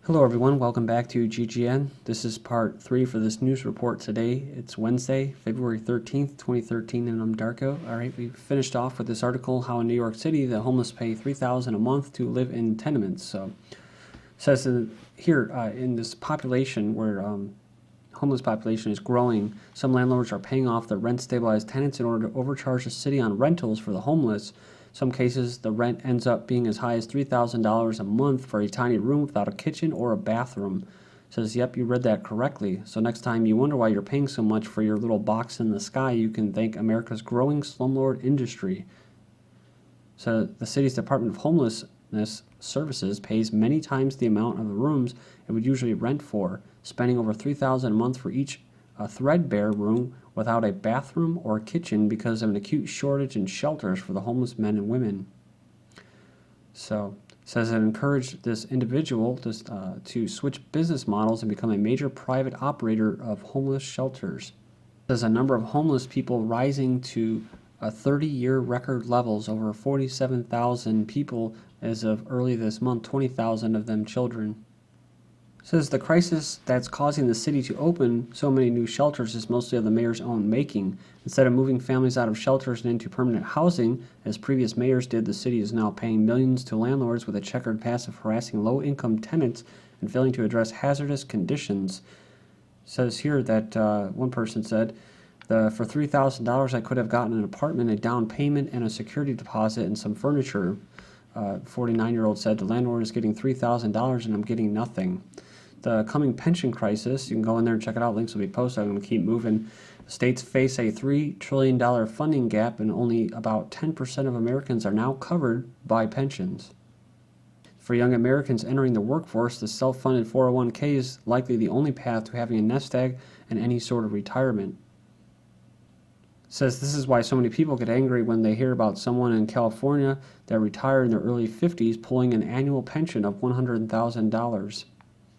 Hello everyone, welcome back to GGN. This is part 3 for this news report today. It's Wednesday, February 13th, 2013, and I'm Darko. Alright, we finished off with this article, how in New York City the homeless pay $3,000 a month to live in tenements. So it says here in this population where homeless population is growing, some landlords are paying off the rent-stabilized tenants in order to overcharge the city on rentals for the homeless. Some cases, the rent ends up being as high as $3,000 a month for a tiny room without a kitchen or a bathroom. It says, yep, you read that correctly. So next time you wonder why you're paying so much for your little box in the sky, you can thank America's growing slumlord industry. So the city's Department of Homelessness Services pays many times the amount of the rooms it would usually rent for, spending over $3,000 a month for each threadbare room without a bathroom or kitchen because of an acute shortage in shelters for the homeless men and women. So it says it encouraged this individual to switch business models and become a major private operator of homeless shelters. It says a number of homeless people rising to 30-year record levels, over 47,000 people as of early this month, 20,000 of them children. Says the crisis that's causing the city to open so many new shelters is mostly of the mayor's own making. Instead of moving families out of shelters and into permanent housing, as previous mayors did, the city is now paying millions to landlords with a checkered past of harassing low-income tenants and failing to address hazardous conditions. It says here that one person said, for $3,000 I could have gotten an apartment, a down payment, and a security deposit and some furniture. 49-year-old said, the landlord is getting $3,000 and I'm getting nothing. The coming pension crisis, you can go in there and check it out, links will be posted. I'm going to keep moving. States face a $3 trillion funding gap and only about 10% of Americans are now covered by pensions. For young Americans entering the workforce, the self-funded 401k is likely the only path to having a nest egg and any sort of retirement. It says this is why so many people get angry when they hear about someone in California that retired in their early 50s pulling an annual pension of $100,000.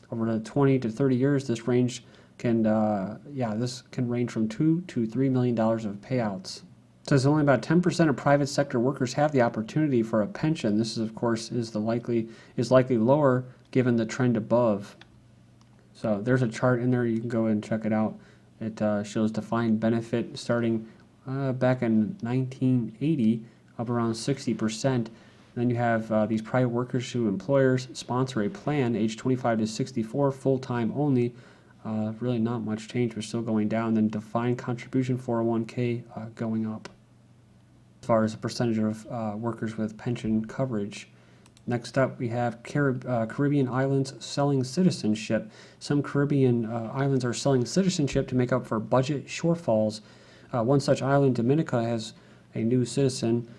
Over the 20 to 30 years, this range can range from $2 to $3 million of payouts. It says only about 10% of private sector workers have the opportunity for a pension. This is, of course, is likely lower given the trend above. So there's a chart in there. You can go and check it out. It shows defined benefit starting back in 1980, up around 60%. Then you have these private workers who employers sponsor a plan, age 25 to 64, full-time only. Really not much change. We're still going down. Then defined contribution 401k going up as far as the percentage of workers with pension coverage. Next up, we have Caribbean islands selling citizenship. Some Caribbean islands are selling citizenship to make up for budget shortfalls. One such island, Dominica, has a new citizen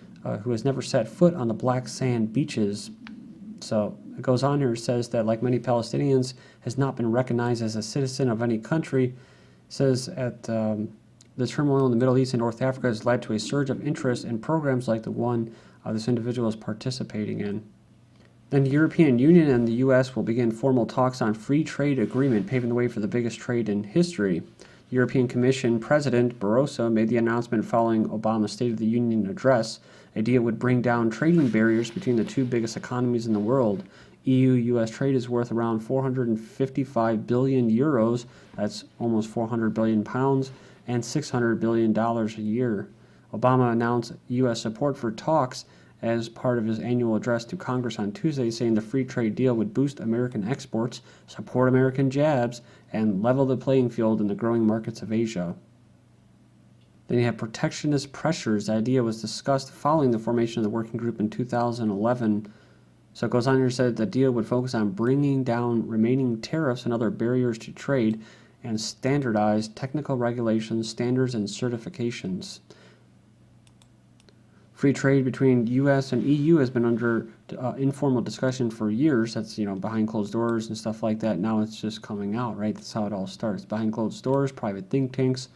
who has never set foot on the black sand beaches. So it goes on here, it says that like many Palestinians, has not been recognized as a citizen of any country. It says the turmoil in the Middle East and North Africa has led to a surge of interest in programs like the one this individual is participating in. Then the European Union and the U.S. will begin formal talks on free trade agreement, paving the way for the biggest trade in history. European Commission President Barroso made the announcement following Obama's State of the Union address. A deal would bring down trading barriers between the two biggest economies in the world. EU-US trade is worth around 455 billion euros, that's almost 400 billion pounds, and $600 billion a year. Obama announced U.S. support for talks as part of his annual address to Congress on Tuesday, saying the free trade deal would boost American exports, support American jobs, and level the playing field in the growing markets of Asia. Then you have protectionist pressures. The idea was discussed following the formation of the working group in 2011. So it goes on here and said the deal would focus on bringing down remaining tariffs and other barriers to trade and standardize technical regulations, standards, and certifications. Free trade between U.S. and EU has been under informal discussion for years. That's, behind closed doors and stuff like that. Now it's just coming out, right? That's how it all starts. Behind closed doors, private think tanks.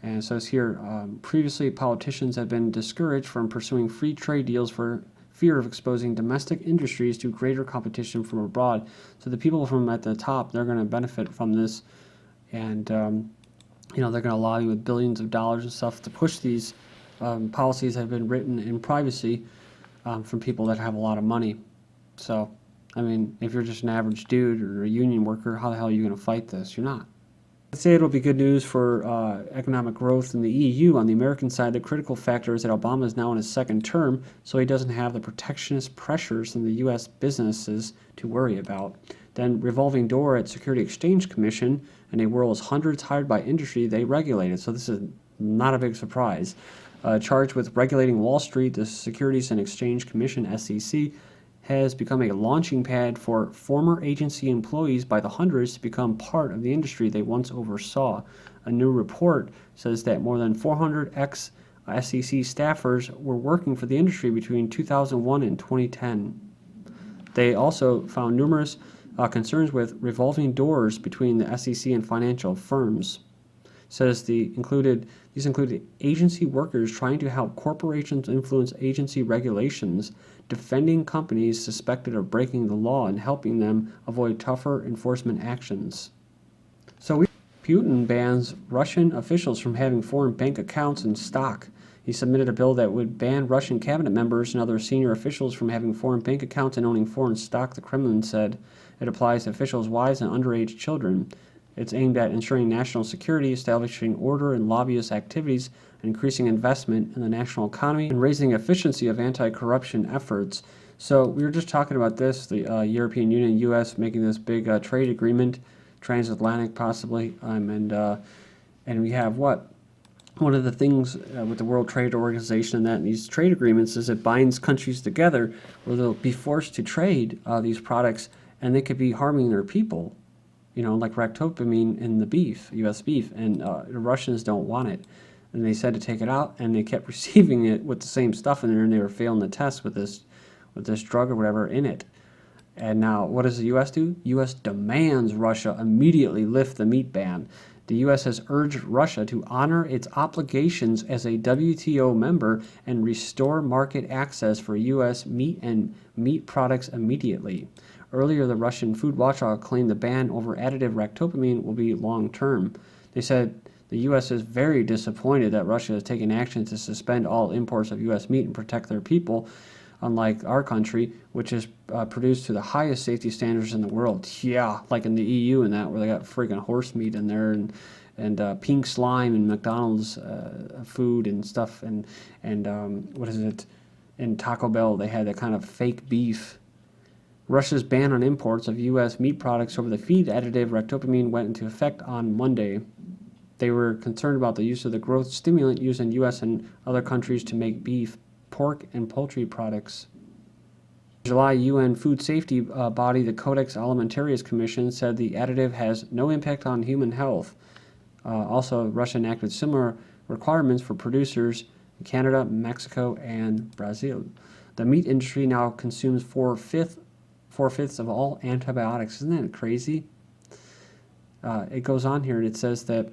And it says here, previously politicians have been discouraged from pursuing free trade deals for fear of exposing domestic industries to greater competition from abroad. So the people from at the top, they're going to benefit from this. And, they're going to lobby with billions of dollars and stuff to push these policies have been written in privacy from people that have a lot of money. So I mean, if you're just an average dude or a union worker, how the hell are you going to fight this? You're not. I'd say it'll be good news for economic growth in the EU. On the American side, the critical factor is that Obama is now in his second term, so he doesn't have the protectionist pressures in the U.S. businesses to worry about. Then Revolving Door at Security Exchange Commission, and a Whirl is hundreds hired by industry they regulated, so this is not a big surprise. Charged with regulating Wall Street, the Securities and Exchange Commission, SEC, has become a launching pad for former agency employees by the hundreds to become part of the industry they once oversaw. A new report says that more than 400 ex-SEC staffers were working for the industry between 2001 and 2010. They also found numerous concerns with revolving doors between the SEC and financial firms. Says these included agency workers trying to help corporations influence agency regulations, defending companies suspected of breaking the law, and helping them avoid tougher enforcement actions. So Putin bans Russian officials from having foreign bank accounts and stock. He submitted a bill that would ban Russian cabinet members and other senior officials from having foreign bank accounts and owning foreign stock, the Kremlin said. It applies to officials' wives and underage children. It's aimed at ensuring national security, establishing order in lobbyist activities, and increasing investment in the national economy, and raising efficiency of anti-corruption efforts. So we were just talking about this, the European Union, U.S. making this big trade agreement, transatlantic possibly, and we have what? One of the things with the World Trade Organization and these trade agreements is it binds countries together where they'll be forced to trade these products, and they could be harming their people. You know, like ractopamine in the beef, U.S. beef, and the Russians don't want it. And they said to take it out, and they kept receiving it with the same stuff in there, and they were failing the test with this drug or whatever in it. And now, what does the U.S. do? U.S. demands Russia immediately lift the meat ban. The U.S. has urged Russia to honor its obligations as a WTO member and restore market access for U.S. meat and meat products immediately. Earlier, the Russian food watchdog claimed the ban over additive ractopamine will be long-term. They said the U.S. is very disappointed that Russia has taken action to suspend all imports of U.S. meat and protect their people, unlike our country, which is produced to the highest safety standards in the world. Yeah, like in the EU and that, where they got freaking horse meat in there and pink slime and McDonald's food and stuff, and what is it? In Taco Bell, they had that kind of fake beef. Russia's ban on imports of U.S. meat products over the feed additive ractopamine went into effect on Monday. They were concerned about the use of the growth stimulant used in U.S. and other countries to make beef, pork, and poultry products. In July, UN food safety body, the Codex Alimentarius Commission, said the additive has no impact on human health. Also, Russia enacted similar requirements for producers in Canada, Mexico, and Brazil. The meat industry now consumes four-fifths of all antibiotics. Isn't that crazy? It goes on here and it says that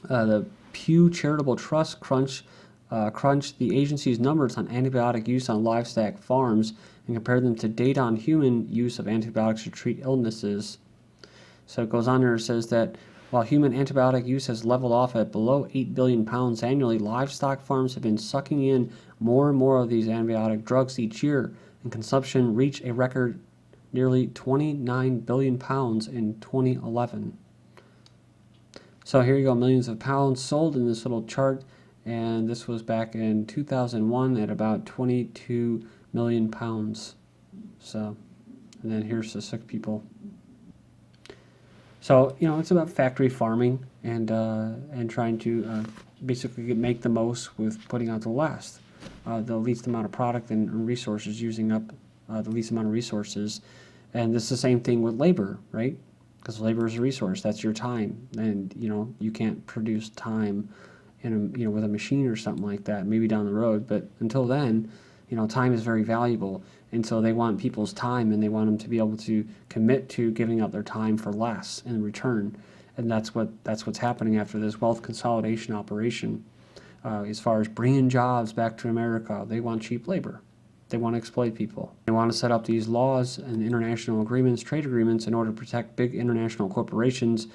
the Pew Charitable Trust crunched the agency's numbers on antibiotic use on livestock farms and compared them to data on human use of antibiotics to treat illnesses. So it goes on there and says that while human antibiotic use has leveled off at below 8 billion pounds annually, livestock farms have been sucking in more and more of these antibiotic drugs each year, and consumption reached a record nearly 29 billion pounds in 2011. So here you go, millions of pounds sold in this little chart, and this was back in 2001 at about 22 million pounds. So, and then here's the sick people. So, you know, it's about factory farming and trying to basically make the most with putting out the least amount of product and resources, using up the least amount of resources. And it's the same thing with labor, right? Because labor is a resource. That's your time, and you know you can't produce time with a machine or something like that. Maybe down the road, but until then, you know, time is very valuable, and so they want people's time, and they want them to be able to commit to giving up their time for less in return, and that's what's happening after this wealth consolidation operation. As far as bringing jobs back to America, they want cheap labor. They want to exploit people. They want to set up these laws and international agreements, trade agreements, in order to protect big international corporations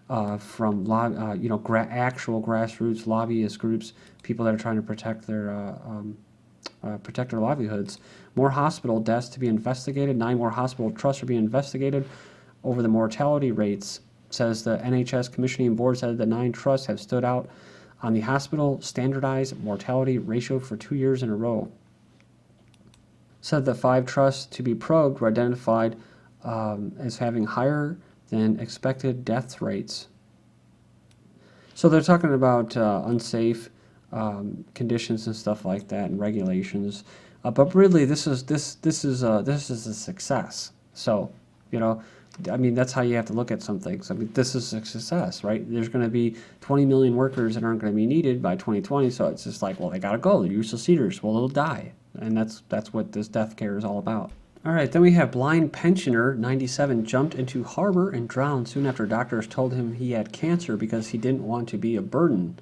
from actual grassroots lobbyist groups, people that are trying to protect their protect their livelihoods. More hospital deaths to be investigated. 9 more hospital trusts are being investigated over the mortality rates, says the NHS Commissioning Board. Said the 9 trusts have stood out on the hospital standardized mortality ratio for 2 years in a row. Said the 5 trusts to be probed were identified as having higher than expected death rates. So they're talking about unsafe conditions and stuff like that and regulations, but really this is a success. So, you know, I mean, that's how you have to look at some things. I mean, this is a success, right? There's going to be 20 million workers that aren't going to be needed by 2020, so it's just like, well, they got to go. They're useless eaters. Well, they'll die, and that's what this death care is all about. All right, then we have blind pensioner, 97, jumped into harbor and drowned soon after doctors told him he had cancer because he didn't want to be a burden.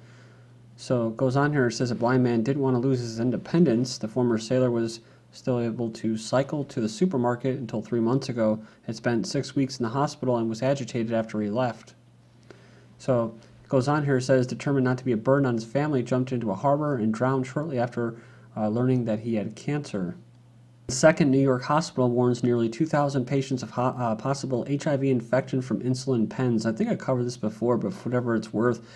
So it goes on here, it says a blind man didn't want to lose his independence. The former sailor was still able to cycle to the supermarket until 3 months ago, had spent 6 weeks in the hospital and was agitated after he left. So it goes on here, it says determined not to be a burden on his family, jumped into a harbor and drowned shortly after learning that he had cancer. The second New York hospital warns nearly 2,000 patients of possible HIV infection from insulin pens. I think I covered this before, but for whatever it's worth,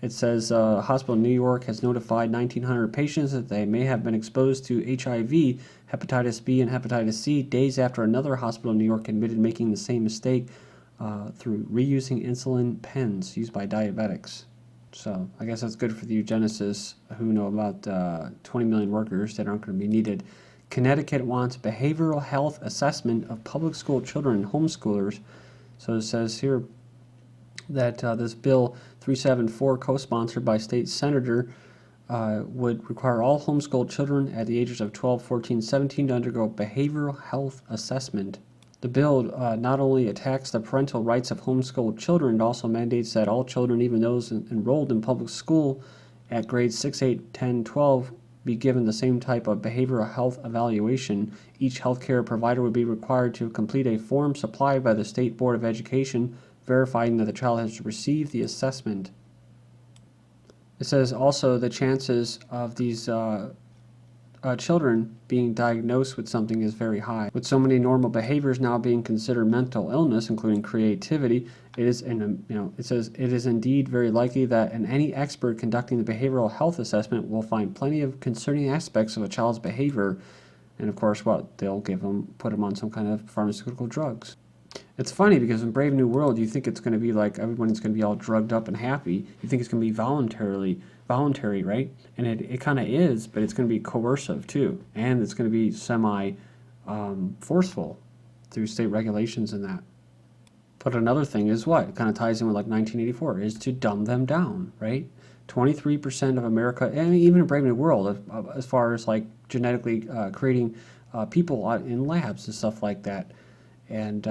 it says a hospital in New York has notified 1,900 patients that they may have been exposed to HIV, hepatitis B, and hepatitis C days after another hospital in New York admitted making the same mistake through reusing insulin pens used by diabetics. So I guess that's good for the eugenicists who know about 20 million workers that aren't going to be needed. Connecticut wants behavioral health assessment of public school children and homeschoolers. So it says here that this bill 374, co-sponsored by state senator, would require all homeschooled children at the ages of 12, 14, 17 to undergo behavioral health assessment. The bill not only attacks the parental rights of homeschooled children, it also mandates that all children, even those enrolled in public school at grades 6, 8, 10, 12, be given the same type of behavioral health evaluation. Each healthcare provider would be required to complete a form supplied by the State Board of Education verifying that the child has received the assessment. It says also the chances of these children being diagnosed with something is very high. With so many normal behaviors now being considered mental illness, including creativity, it says it is indeed very likely that any expert conducting the behavioral health assessment will find plenty of concerning aspects of a child's behavior, and of course, they'll put them on some kind of pharmaceutical drugs. It's funny because in Brave New World, you think it's going to be like everyone's going to be all drugged up and happy. You think it's going to be voluntary, right? And it kind of is, but it's going to be coercive too. And it's going to be forceful through state regulations and that. But another thing is what? It kind of ties in with like 1984, is to dumb them down, right? 23% of America, and even in Brave New World, as far as like genetically creating people in labs and stuff like that. And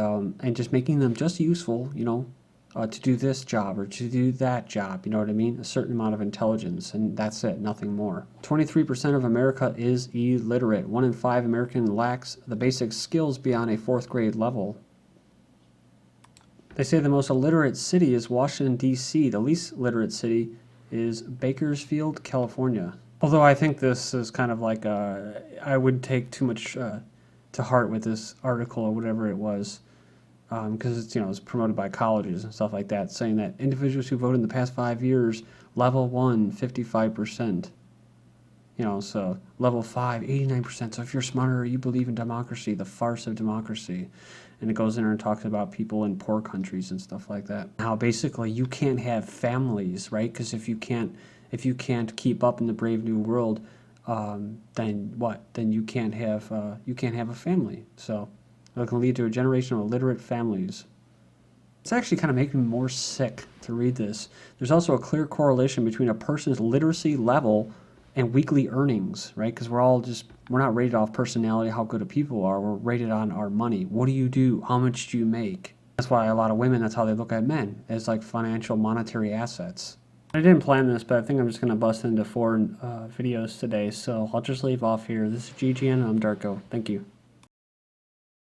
just making them just useful, to do this job or to do that job, you know what I mean? A certain amount of intelligence, and that's it, nothing more. 23% of America is illiterate. 1 in 5 Americans lacks the basic skills beyond a 4th grade level. They say the most illiterate city is Washington, D.C. The least literate city is Bakersfield, California. Although I think this is kind of like, I would take too much to heart with this article or whatever it was, because it's promoted by colleges and stuff like that, saying that individuals who voted in the past 5 years, level 1, 55%, so level 5, 89%. So if you're smarter, you believe in democracy, the farce of democracy. And it goes in there and talks about people in poor countries and stuff like that. How basically you can't have families, right? Because if you can't keep up in the Brave New World, then what? Then you can't have a family. So it can lead to a generation of illiterate families. It's actually kind of making me more sick to read this. There's also a clear correlation between a person's literacy level and weekly earnings, right? Because we're not rated off personality, how good people are. We're rated on our money. What do you do? How much do you make? That's why a lot of women, that's how they look at men, as like financial, monetary assets. I didn't plan this, but I think I'm just going to bust into 4 videos today, so I'll just leave off here. This is GGN, and I'm Darko. Thank you.